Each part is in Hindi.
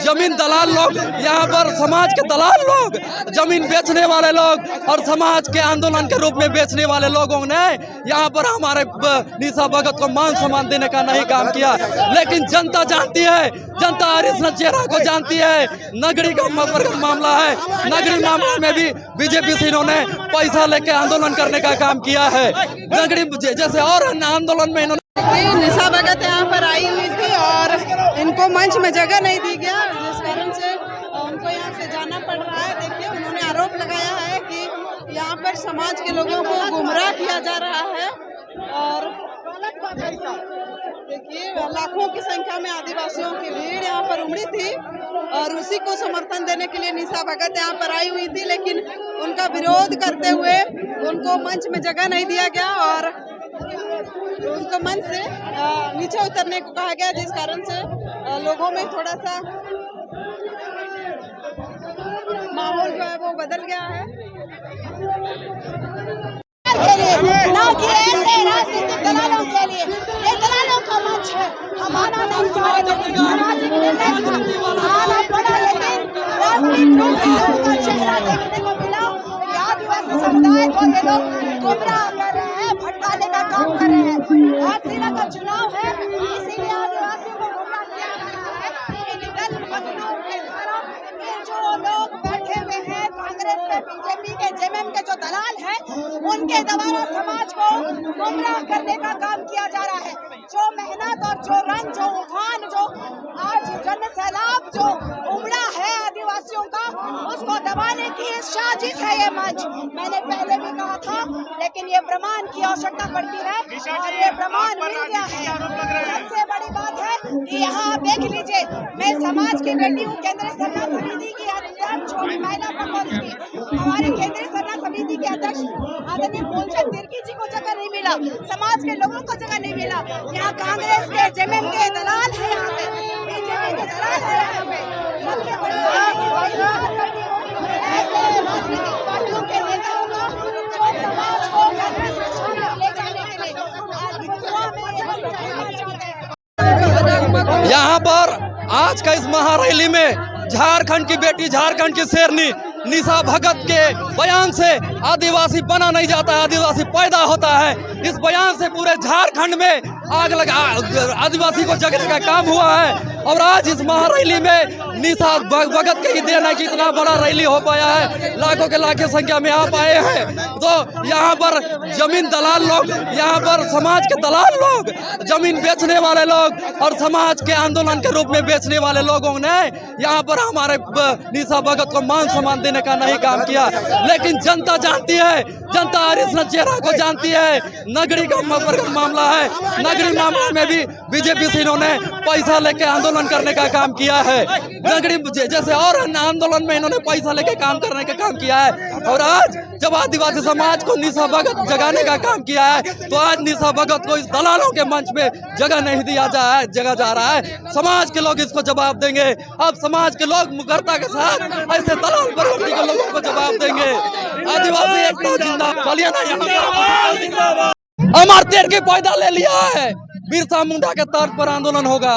जमीन दलाल लोग, यहाँ पर समाज के दलाल लोग, जमीन बेचने वाले लोग और समाज के आंदोलन के रूप में बेचने वाले लोगों ने यहाँ पर हमारे निशा भगत को मान सम्मान देने का नहीं काम किया। लेकिन जनता जानती है, जनता हरीश चेहरा को जानती है। नगरी का मामला है, नगरी मामले में भी बीजेपी से इन्होंने पैसा लेके आंदोलन करने का काम किया है। नगरी जैसे और आंदोलन में इन्होंने निशा भगत यहाँ पर आई हुई थी और इनको मंच में जगह नहीं दी गया, जिस कारण से उनको यहाँ से जाना पड़ रहा है। देखिए, उन्होंने आरोप लगाया है कि यहाँ पर समाज के लोगों को गुमराह किया जा रहा है और देखिए लाखों की संख्या में आदिवासियों की भीड़ यहाँ पर उमड़ी थी और उसी को समर्थन देने के लिए निशा भगत यहाँ पर आई हुई थी, लेकिन उनका विरोध करते हुए उनको मंच में जगह नहीं दिया गया और उनको मंच से नीचे उतरने को कहा गया, जिस कारण से लोगों में थोड़ा सा माहौल जो है वो बदल गया है। ना कि ऐसे राजनीतिक दलालों के लिए, ये दलालों का मंच है। हमारा नाम सामाजिक निर्णय था आना पड़ा, लेकिन राजनीतिक रूप में उनका चेहरा देखने को मिला। आदिवासी समुदाय को ये लोग गुमराह कर रहे हैं, भटकाने का काम कर रहे हैं। आज जिला का चुनाव है, इसीलिए आदिवासियों को गुमराह किया जा रहा है। इन दल बदलू के द्वारा ये जो लोग बैठे हुए हैं, कांग्रेस के, बीजेपी के, जेएमएम के जो दलाल हैं, उनके द्वारा समाज को गुमराह करने का काम किया जा रहा है। जो मेहनत और जो रंग, जो उफान, जो आज जन सैलाब जो उमड़ा है आदिवासियों का, उसको दबाने की साजिश है ये मंच। मैंने पहले भी कहा था, लेकिन ये प्रमाण की आवश्यकता पड़ती है और ये प्रमाण मिल गया है। सबसे बड़ी बात है कि यहाँ आप देख लीजिए, मैं समाज की बेटी हूँ, केंद्रीय सरना समिति की अध्यक्ष, महिला प्रकोष्ठ की। हमारे केंद्रीय सरना समिति के अध्यक्ष आदरणीय फूलचंद तिर्की जी को जगह नहीं मिला, समाज के लोगों को जगह नहीं मिला। यहाँ कांग्रेस के, जेएमएम के दलाल है, यहाँ पे बीजेपी के दलाल है, यहाँ पे सबसे बड़ी ऐसे राजनीतिक पार्टियों के नेताओं का जो समाज को कांग्रेस में शामिल ले जाने के लिए आज मथुरा में चाहते हैं। यहाँ पर आज का इस महारैली में झारखंड की बेटी, झारखंड की शेरनी निशा भगत के बयान से आदिवासी बना नहीं जाता है, आदिवासी पैदा होता है। इस बयान से पूरे झारखंड में आग लगा, आदिवासी को जगने का काम हुआ है। और आज इस महारैली में निशा भगत के ही देन है कि इतना बड़ा रैली हो पाया है, लाखों के लाखों संख्या में आ पाए हैं। तो यहाँ पर जमीन दलाल लोग, यहाँ पर समाज के दलाल लोग, जमीन बेचने वाले लोग और समाज के आंदोलन के रूप में बेचने वाले लोगों ने यहाँ पर हमारे निशा भगत को मान सम्मान देने का नहीं काम किया। लेकिन जनता जानती है, जनता हरीश चेहरा को जानती है। नगरी का मामला है, नगरी मामले में भी बीजेपी से इन्होंने पैसा लेके आंदोलन करने का काम किया है। नगरी जैसे और आंदोलन में इन्होंने पैसा लेके काम करने का काम किया है। और आज जब आदिवासी समाज को निशा भगत जगाने का काम किया है, तो आज निशा भगत को इस दलालों के मंच में जगह नहीं दिया जगह जा रहा है। समाज के लोग इसको जवाब देंगे। अब समाज के लोग मुखरता के साथ ऐसे दलाल प्रवृत्ति के लोगों को जवाब देंगे। आदिवासी एकता जिंदाबाद। चलिए ना, यहाँ अमर तेर के पैदा ले लिया है, बिरसा मुंडा के तर्ज पर आंदोलन होगा।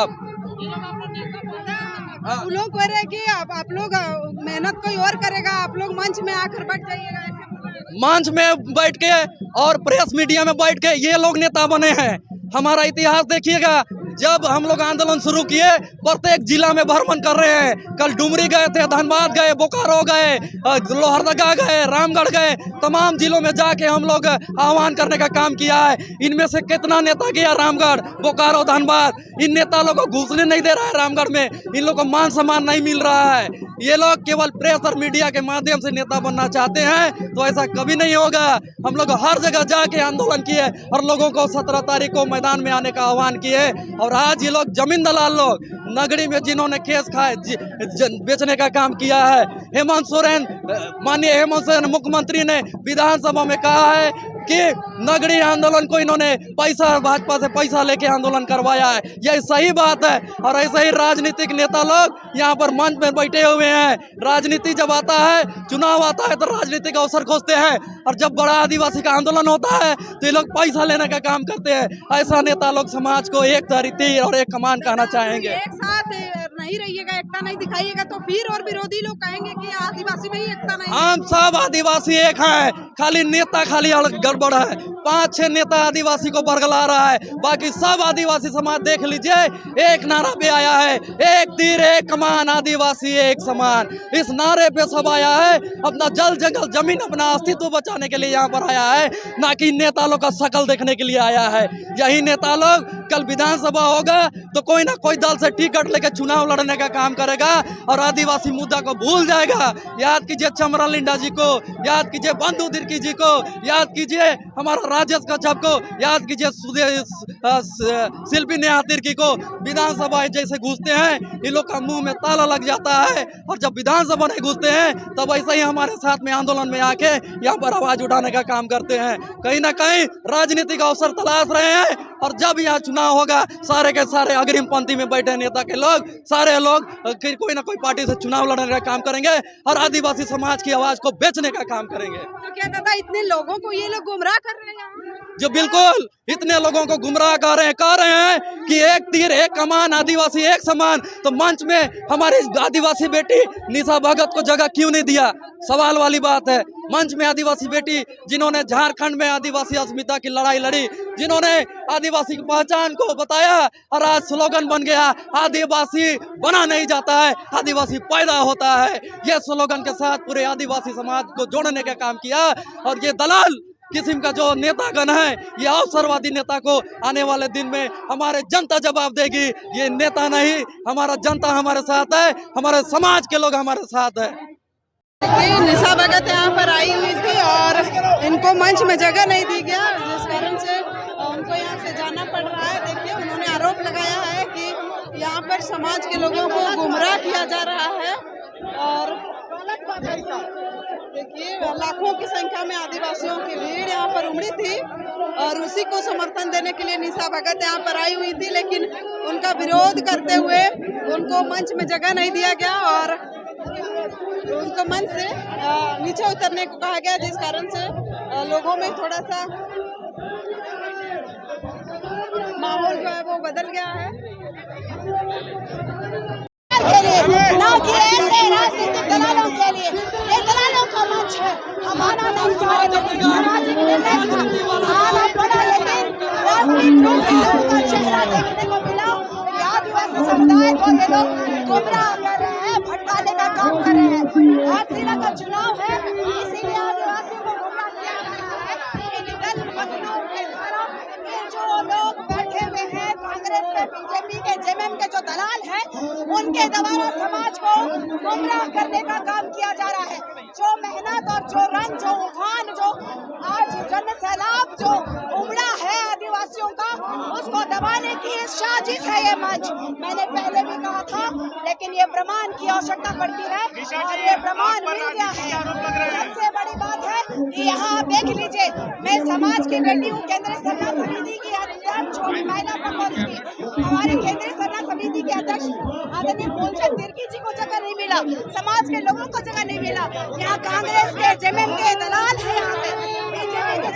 आप लोग कह रहे हैं कि आप लोग मेहनत कोई और करेगा, आप लोग मंच में आकर बैठ जाइएगा। मंच में बैठ के और प्रेस मीडिया में बैठ के ये लोग नेता बने हैं। हमारा इतिहास देखिएगा, जब हम लोग आंदोलन शुरू किए, प्रत्येक जिला में भ्रमण कर रहे हैं। कल डुमरी गए थे, धनबाद गए, बोकारो गए, लोहरदगा गए, रामगढ़ गए, तमाम जिलों में जाके हम लोग आह्वान करने का काम किया है। इनमें से कितना नेता गया रामगढ़, बोकारो, धनबाद? इन नेता लोगों को घुसने नहीं दे रहा है रामगढ़ में, इन लोगों को मान सम्मान नहीं मिल रहा है। ये लोग केवल प्रेस और मीडिया के माध्यम से नेता बनना चाहते हैं, तो ऐसा कभी नहीं होगा। हम लोग हर जगह जाके आंदोलन किए और लोगों को 17 तारीख को मैदान में आने का आह्वान किए। और आज ये लोग जमीन दलाल लोग, नगरी में जिन्होंने केस खाए, बेचने का काम किया है। हेमंत सोरेन, माननीय हेमंत सोरेन मुख्यमंत्री ने विधानसभा में कहा है कि नगरी आंदोलन को इन्होंने पैसा, भाजपा से पैसा लेके आंदोलन करवाया है। यह सही बात है। और ऐसे ही राजनीतिक नेता लोग यहाँ पर मंच में बैठे हुए हैं। राजनीति जब आता है, चुनाव आता है, तो राजनीतिक अवसर खोजते हैं। और जब बड़ा आदिवासी का आंदोलन होता है तो ये लोग पैसा लेने का काम करते हैं। ऐसा नेता लोग समाज को एक धरती और एक कमान कहना चाहेंगे। एक साथ नहीं रहिएगा, एकता नहीं दिखाइएगा तो फिर और विरोधी लोग कहेंगे कि आदिवासी में ही एकता नहीं है। हम सब आदिवासी एक हैं, खाली नेता खाली गड़बड़ है। 5-6 नेता आदिवासी को बरगला रहा है, बाकी सब आदिवासी समाज देख लीजिए एक नारा पे आया है, एक तीर एक कमान आदिवासी एक समान। इस नारे पे सब आया है, अपना जल जंगल जमीन अपना अस्तित्व बचाने के लिए यहाँ पर आया है, ना कि नेता लोग का शकल देखने के लिए आया है। यही नेता लोग कल विधानसभा होगा तो कोई ना कोई दल से टिकट लेकर चुनाव लड़ने का काम करेगा और आदिवासी मुद्दा को भूल जाएगा। याद कीजिए चमरा लिंडा जी को, याद कीजिए बंधु तिर्की जी को, याद कीजिए हमारा राजेश कच्छप को, याद कीजिए शिल्पी नेहा तिर्की को। विधानसभा जैसे घुसते हैं इन लोग का मुंह में ताला लग जाता है, और जब विधानसभा नहीं घुसते हैं तब ऐसे ही हमारे साथ में आंदोलन में आके यहाँ पर आवाज उठाने का काम करते हैं। कहीं ना कहीं राजनीतिक अवसर तलाश रहे हैं, और जब यहाँ चुनाव होगा सारे के सारे अग्रिम पंक्ति में बैठे नेता के लोग सारे लोग कोई ना कोई पार्टी से चुनाव लड़ने का काम करेंगे और आदिवासी समाज की आवाज को बेचने का काम करेंगे। तो क्या दादा इतने लोगों को ये लोग गुमराह कर रहे हैं? जो बिल्कुल इतने लोगों को गुमराह कह रहे हैं कि एक तीर एक कमान आदिवासी एक समान। तो मंच में हमारी आदिवासी बेटी निशा भगत को जगह क्यों नहीं दिया? सवाल वाली बात है। मंच में आदिवासी बेटी जिन्होंने झारखंड में आदिवासी अस्मिता की लड़ाई लड़ी, जिन्होंने आदिवासी की पहचान को बताया, और आज स्लोगन बन गया आदिवासी बना नहीं जाता है, आदिवासी पैदा होता है। ये स्लोगन के साथ पूरे आदिवासी समाज को जोड़ने का काम किया। और ये दलाल किस्म का जो नेतागण है, ये अवसरवादी नेता को आने वाले दिन में हमारे जनता जवाब देगी। ये नेता नहीं, हमारा जनता हमारे साथ है, हमारे समाज के लोग हमारे साथ है। निशा भगत यहाँ पर आई हुई थी और इनको मंच में जगह नहीं दी गया, जिस कारण से उनको यहाँ से जाना पड़ रहा है। देखिए उन्होंने आरोप लगाया है कि यहाँ पर समाज के लोगों को गुमराह किया जा रहा है। और देखिए लाखों की संख्या में आदिवासियों की भीड़ यहाँ पर उमड़ी थी और उसी को समर्थन देने के लिए निशा भगत यहाँ पर आई हुई थी, लेकिन उनका विरोध करते हुए उनको मंच में जगह नहीं दिया गया और उनको मंच से नीचे उतरने को कहा गया, जिस कारण से लोगों में थोड़ा सा माहौल जो है वो बदल गया है। ना कि ऐसे राजनीतिक दलालों के लिए, ये दलालों का मंच है। हमारा नहीं सामाजिक निर्णय था आना पड़ा, लेकिन राजनीतिक रूप में उनका चेहरा देखने को मिला। आदिवासी समुदाय को ये लोग गुमराह कर रहे हैं, भटकाने का काम कर रहे हैं। आज जिला का चुनाव है, इसीलिए आदिवासियों को गुमराह किया जा रहा है। इन दल बदलू के द्वारा ये जो लोग बैठे हुए हैं कांग्रेस के, बीजेपी के, जेएमएम के जो दलाल हैं, उनके द्वारा समाज को गुमराह करने का काम किया जा रहा है। जो मेहनत और जो रंग, जो उफान, जो आज जन सैलाब जो उमड़ा है आदिवासियों का, उसको दबाने की साजिश है ये मंच। मैंने पहले भी कहा था, लेकिन ये प्रमाण की आवश्यकता पड़ती है और ये प्रमाण मिल गया है। सबसे बड़ी बात है कि यहाँ आप देख लीजिए, मैं समाज की बेटी हूँ, केंद्रीय सरना समिति की अध्यक्ष, छोटी महिला प्रकोष्ठ की। हमारे केंद्रीय सरना समिति के अध्यक्ष आदरणीय फूलचंद तिर्की जी को जगह नहीं मिला, समाज के लोगों को जगह नहीं मिला। यहाँ कांग्रेस के, जेएमएम के दलाल है, यहाँ पे बीजेपी के